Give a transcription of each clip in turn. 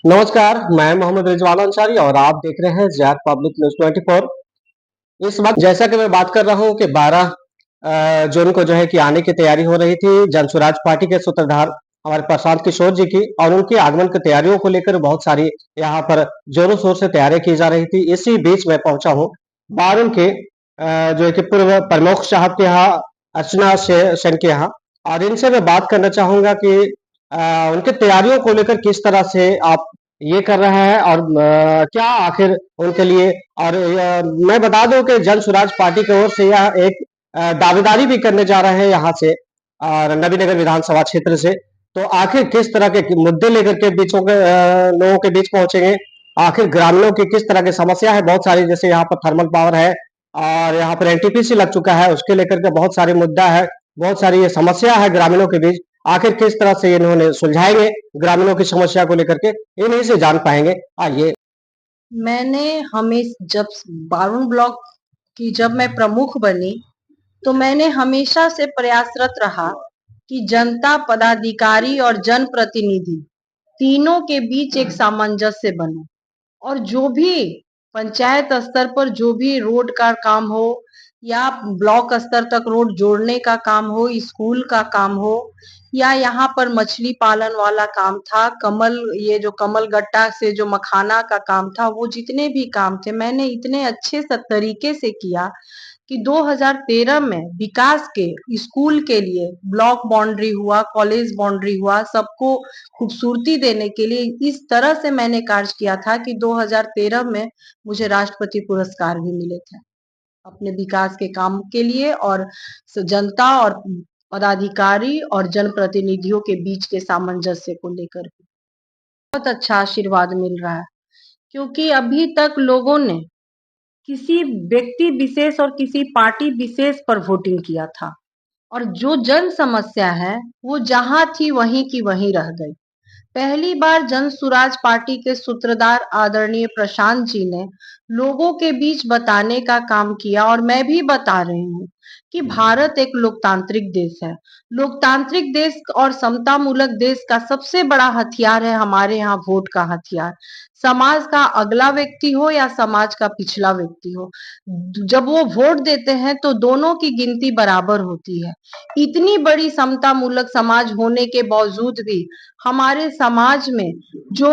नमस्कार, मैं मोहम्मद रिजवान अंसारी और आप देख रहे हैं ज़ियाद पब्लिक न्यूज़ 24। इस वक़्त जैसा कि मैं बात कर रहा हूँ कि 12 जून को जो है कि आने की तैयारी हो रही थी जन स्वराज पार्टी के सूत्रधार हमारे प्रशांत किशोर जी की और उनकी आगमन की तैयारियों को लेकर बहुत सारी यहाँ पर ज़ोरों-शोर से तैयारी की जा रही थी। इसी बीच मैं पहुँचा हूँ बारुल के जो है कि पूर्व प्रमुख साहब के यहाँ, अर्चना सेन के यहाँ और इनसे मैं बात करना चाहूँगा कि उनकी तैयारियों को लेकर किस तरह से आप ये कर रहे हैं और क्या आखिर उनके लिए और मैं बता दूं कि जन स्वराज पार्टी की ओर से यह एक दावेदारी भी करने जा रहे हैं यहाँ से और नबीनगर विधानसभा क्षेत्र से। तो आखिर किस तरह के मुद्दे लेकर के लोगों के बीच पहुंचेंगे, आखिर ग्रामीणों की किस तरह की समस्या है, बहुत सारी जैसे यहाँ पर थर्मल पावर है और यहाँ पर एनटीपीसी लग चुका है, उसके लेकर के बहुत सारे मुद्दा है, बहुत सारी ये समस्या है ग्रामीणों के बीच। आखिर किस तरह से इन्होंने सुलझाएंगे ग्रामीणों की समस्या को लेकर के, इन्हीं से जान पाएंगे। आइए। मैंने जब बारून ब्लॉक की जब मैं प्रमुख बनी तो मैंने हमेशा से प्रयासरत रहा कि जनता, पदाधिकारी और जनप्रतिनिधि तीनों के बीच एक सामंजस्य बने और जो भी पंचायत स्तर पर जो भी रोड का काम हो या ब्लॉक स्तर तक रोड जोड़ने का काम हो, स्कूल का काम हो या यहाँ पर मछली पालन वाला काम था, ये जो कमल गट्टा से जो मखाना का काम था, वो जितने भी काम थे मैंने इतने अच्छे तरीके से किया कि 2013 में विकास के स्कूल के लिए ब्लॉक बाउंड्री हुआ, कॉलेज बाउंड्री हुआ, सबको खूबसूरती देने के लिए इस तरह से मैंने कार्य किया था कि 2013 में मुझे राष्ट्रपति पुरस्कार भी मिले थे अपने विकास के काम के लिए और जनता और पदाधिकारी और जनप्रतिनिधियों के बीच के सामंजस्य को लेकर बहुत अच्छा आशीर्वाद मिल रहा है क्योंकि अभी तक लोगों ने किसी व्यक्ति विशेष और किसी पार्टी विशेष पर वोटिंग किया था और जो जन समस्या है वो जहां थी वहीं की वहीं रह गई। पहली बार जन सुराज पार्टी के सूत्रधार आदरणीय प्रशांत जी ने लोगों के बीच बताने का काम किया और मैं भी बता रही हूँ कि भारत एक लोकतांत्रिक देश है। लोकतांत्रिक देश और समतामूलक देश का सबसे बड़ा हथियार है हमारे यहाँ वोट का हथियार। समाज का अगला व्यक्ति हो या समाज का पिछला व्यक्ति हो, जब वो वोट देते हैं तो दोनों की गिनती बराबर होती है। इतनी बड़ी समतामूलक समाज होने के बावजूद भी हमारे समाज में जो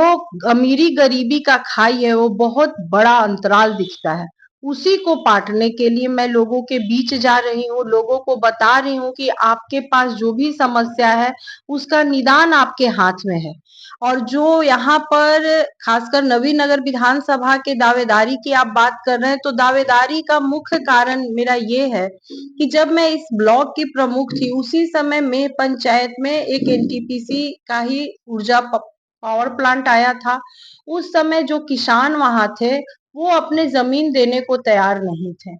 अमीरी गरीबी का खाई है वो बहुत बड़ा अंतराल दिखता है। उसी को पाटने के लिए मैं लोगों के बीच जा रही हूँ, लोगों को बता रही हूँ कि आपके पास जो भी समस्या है उसका निदान आपके हाथ में है। और जो यहाँ पर खासकर नवीनगर विधानसभा के दावेदारी की आप बात कर रहे हैं तो दावेदारी का मुख्य कारण मेरा ये है कि जब मैं इस ब्लॉक की प्रमुख थी उसी समय में पंचायत में एक एनटीपीसी का ही ऊर्जा पावर प्लांट आया था। उस समय जो किसान वहां थे वो अपने जमीन देने को तैयार नहीं थे।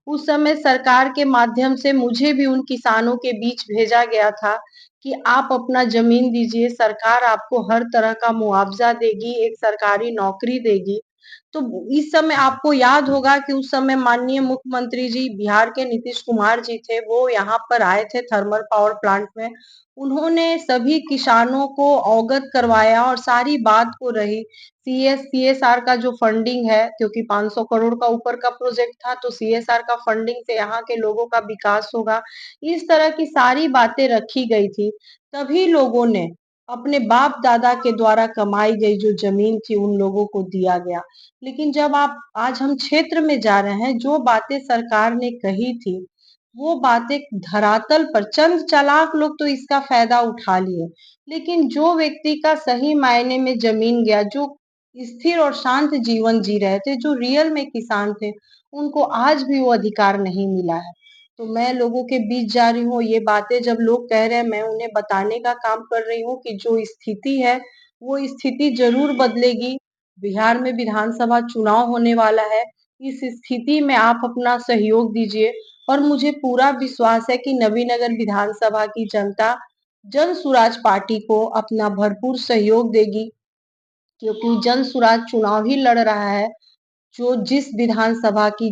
उस समय सरकार के माध्यम से मुझे भी उन किसानों के बीच भेजा गया था कि आप अपना जमीन दीजिए, सरकार आपको हर तरह का मुआवजा देगी, एक सरकारी नौकरी देगी। तो इस समय आपको याद होगा कि उस समय माननीय मुख्यमंत्री जी बिहार के नीतीश कुमार जी थे, वो यहाँ पर आए थे थर्मल पावर प्लांट में। उन्होंने सभी किसानों को अवगत करवाया और सारी बात को रही सीएसआर का जो फंडिंग है, क्योंकि 500 करोड़ का ऊपर का प्रोजेक्ट था तो सीएसआर का फंडिंग से यहाँ के लोगों का विकास होगा, इस तरह की सारी बातें रखी गई थी। तभी लोगों ने अपने बाप दादा के द्वारा कमाई गई जो जमीन थी उन लोगों को दिया गया। लेकिन जब आप आज हम क्षेत्र में जा रहे हैं, जो बातें सरकार ने कही थी वो बातें धरातल पर चंद चालाक लोग तो इसका फायदा उठा लिए, लेकिन जो व्यक्ति का सही मायने में जमीन गया, जो स्थिर और शांत जीवन जी रहे थे, जो रियल में किसान थे, उनको आज भी वो अधिकार नहीं मिला है। तो मैं लोगों के बीच जा रही हूँ, ये बातें जब लोग कह रहे हैं मैं उन्हें बताने का काम कर रही हूँ कि जो स्थिति है वो स्थिति जरूर बदलेगी। बिहार में विधानसभा चुनाव होने वाला है, इस स्थिति में आप अपना सहयोग दीजिए और मुझे पूरा विश्वास है कि नवीनगर विधानसभा की जनता जन सुराज पार्टी को अपना भरपूर सहयोग देगी, क्योंकि जन सुराज चुनाव ही लड़ रहा है। जो जिस विधानसभा की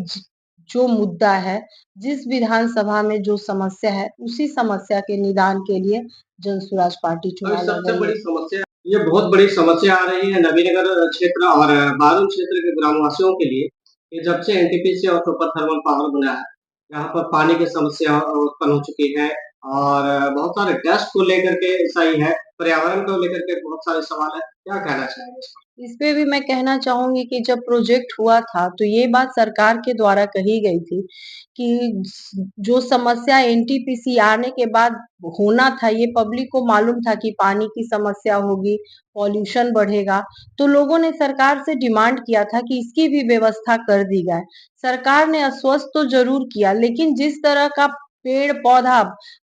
जो मुद्दा है, जिस विधानसभा में जो समस्या है, उसी समस्या के निदान के लिए जन सुराज पार्टी चुनाव लड़ रही है। ये बहुत बड़ी समस्या आ रही है नवीनगर क्षेत्र और बारूद क्षेत्र के ग्रामवासियों के लिए कि जब से एनटीपीसी और सुपर थर्मल पावर बना है, यहाँ पर पानी की समस्या उत्पन्न हो चुकी है और बहुत सारे डस्ट को लेकर के ऐसा ही है, पर्यावरण को लेकर के बहुत सारे सवाल है। क्या कहना चाहेंगे इस पर? इस पे भी मैं कहना चाहूँगी कि जब प्रोजेक्ट हुआ था, तो ये बात सरकार के द्वारा कही गई थी कि जो समस्या एनटीपीसी आने के बाद होना था, ये पब्लिक को मालूम था कि पानी की समस्या होगी, पॉल्यूशन बढ़ेगा, तो लोगों ने सरकार से डिमांड किया था कि इसकी भी व्यवस्था कर दी जाए। सरकार ने आश्वस्त तो ज़रूर किया, लेकिन जिस तरह का पेड़-पौधा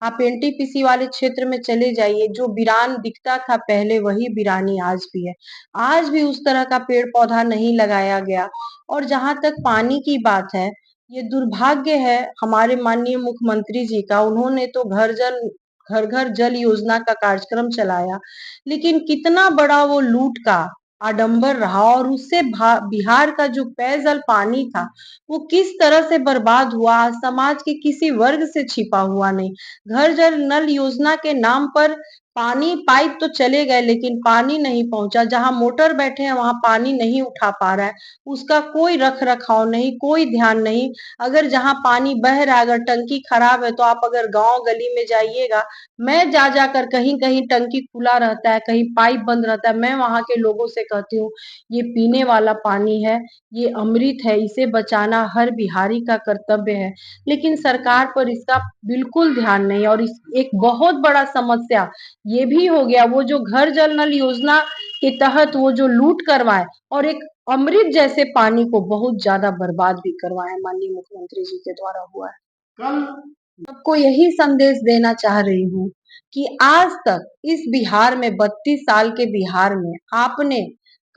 आप एनटीपीसी वाले क्षेत्र में चले जाइए, जो वीरान दिखता था पहले, वही वीरानी आज भी है। आज भी उस तरह का पेड़-पौधा नहीं लगाया गया और जहाँ तक पानी की बात है, ये दुर्भाग्य है हमारे माननीय मुख्यमंत्री जी का, उन्होंने तो घर-घर जल योजना का कार्यक्रम चलाया, लेकिन कितना बड़ा वो लूट का आडंबर रहा और उससे बिहार का जो पेयजल पानी था, वो किस तरह से बर्बाद हुआ, आज समाज के किसी वर्ग से छिपा हुआ नहीं। घर जल नल योजना के नाम पर पानी पाइप तो चले गए लेकिन पानी नहीं पहुंचा, जहां मोटर बैठे हैं वहां पानी नहीं उठा पा रहा है, उसका कोई रख रखाव नहीं, कोई ध्यान नहीं। अगर जहां पानी बह रहा है, अगर टंकी खराब है तो आप अगर गांव गली में जाइएगा, मैं जा जाकर कहीं कहीं टंकी खुला रहता है, कहीं पाइप बंद रहता है, मैं वहां के लोगों से कहती हूँ ये पीने वाला पानी है, ये अमृत है, इसे बचाना हर बिहारी का कर्तव्य है। लेकिन सरकार पर इसका बिल्कुल ध्यान नहीं और इस एक बहुत बड़ा समस्या ये भी हो गया, वो जो घर जल नल योजना के तहत वो जो लूट करवाए और एक अमृत जैसे पानी को बहुत ज्यादा बर्बाद भी करवाए माननीय मुख्यमंत्री जी के द्वारा हुआ है। कल सबको यही संदेश देना चाह रही हूँ कि आज तक इस बिहार में 32 साल के बिहार में आपने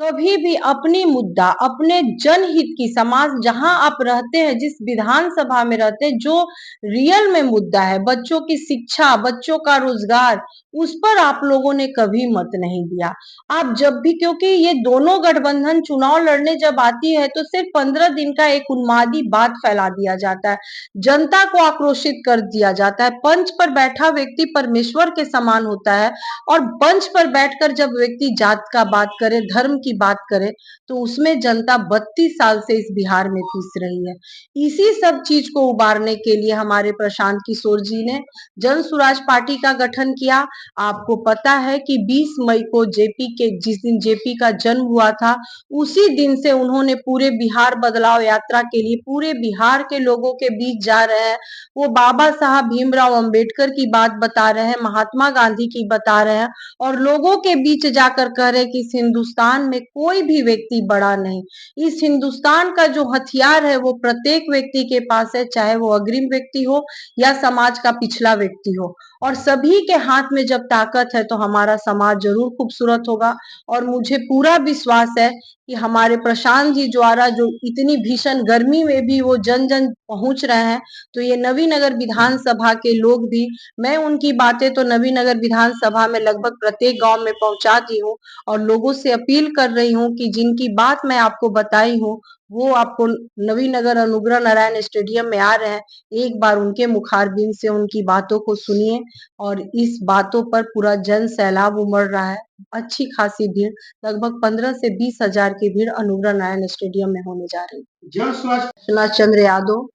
कभी भी अपनी मुद्दा, अपने जनहित की समाज जहां आप रहते हैं, जिस विधानसभा में रहते हैं, जो रियल में मुद्दा है, बच्चों की शिक्षा, बच्चों का रोजगार, उस पर आप लोगों ने कभी मत नहीं दिया। आप जब भी, क्योंकि ये दोनों गठबंधन चुनाव लड़ने जब आती है तो सिर्फ 15 दिन का एक उन्मादी बात फैला दिया जाता है, जनता को आक्रोशित कर दिया जाता है। पंच पर बैठा व्यक्ति परमेश्वर के समान होता है और पंच पर बैठकर जब व्यक्ति जात का बात करे, धर्म की बात करे, तो उसमें जनता 32 साल से इस बिहार में पीस रही है। इसी सब चीज को उबारने के लिए हमारे प्रशांत किशोर जी ने जन स्वराज पार्टी का गठन किया। आपको पता है कि 20 मई को जिस दिन जेपी का जन्म हुआ था, उसी दिन से उन्होंने पूरे बिहार बदलाव यात्रा के लिए पूरे बिहार के लोगों के बीच जा रहे हैं। वो बाबा साहब भीमराव अंबेडकर की बात बता रहे हैं, महात्मा गांधी की बता रहे हैं और लोगों के बीच जाकर कह रहे हैं कि इस हिंदुस्तान में कोई भी व्यक्ति बड़ा नहीं। इस हिंदुस्तान का जो हथियार है वो प्रत्येक व्यक्ति के पास है, चाहे वो अग्रिम व्यक्ति हो या समाज का पिछला व्यक्ति हो, और सभी के हाथ में जब ताकत है तो हमारा समाज जरूर खूबसूरत होगा। और मुझे पूरा विश्वास है कि हमारे प्रशांत जी द्वारा जो इतनी भीषण गर्मी में भी वो जन जन पहुंच रहे हैं, तो ये नवीनगर विधानसभा के लोग भी, मैं उनकी बातें तो नवीनगर विधानसभा में लगभग प्रत्येक गांव में पहुंचाती हूँ और लोगों से अपील कर रही हूँ कि जिनकी बात मैं आपको बताई हूँ, वो आपको नवीनगर अनुग्रह नारायण स्टेडियम में आ रहे हैं, एक बार उनके मुखारबिन से उनकी बातों को सुनिए और इस बातों पर पूरा जन सैलाब उमड़ रहा है। अच्छी खासी भीड़, लगभग 15 से 20 हजार की भीड़ अनुग्रह नारायण स्टेडियम में होने जा रही है। जन सुभाष चंद्र यादव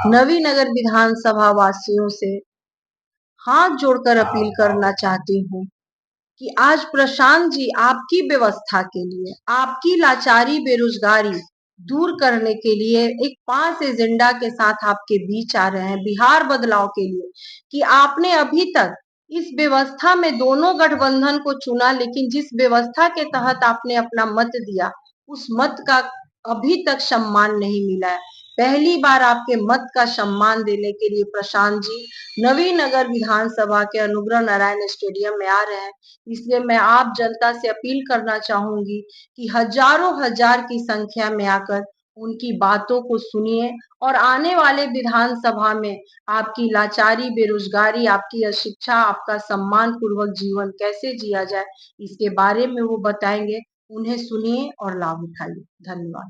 नवीनगर विधानसभा वासियों से हाथ जोड़कर अपील करना चाहती हूँ कि आज प्रशांत जी आपकी व्यवस्था के लिए, आपकी लाचारी बेरोजगारी दूर करने के लिए एक 5 एजेंडा के साथ आपके बीच आ रहे हैं बिहार बदलाव के लिए, कि आपने अभी तक इस व्यवस्था में दोनों गठबंधन को चुना, लेकिन जिस व्यवस्था के तहत आपने अपना मत दिया, उस मत का अभी तक सम्मान नहीं मिला है। पहली बार आपके मत का सम्मान देने के लिए प्रशांत जी नवीनगर विधानसभा के अनुग्रह नारायण स्टेडियम में आ रहे हैं। इसलिए मैं आप जनता से अपील करना चाहूंगी कि हजारों हजार की संख्या में आकर उनकी बातों को सुनिए और आने वाले विधानसभा में आपकी लाचारी, बेरोजगारी, आपकी अशिक्षा, आपका सम्मान पूर्वक जीवन कैसे जिया जाए, इसके बारे में वो बताएंगे। उन्हें सुनिए और लाभ उठाइए। धन्यवाद।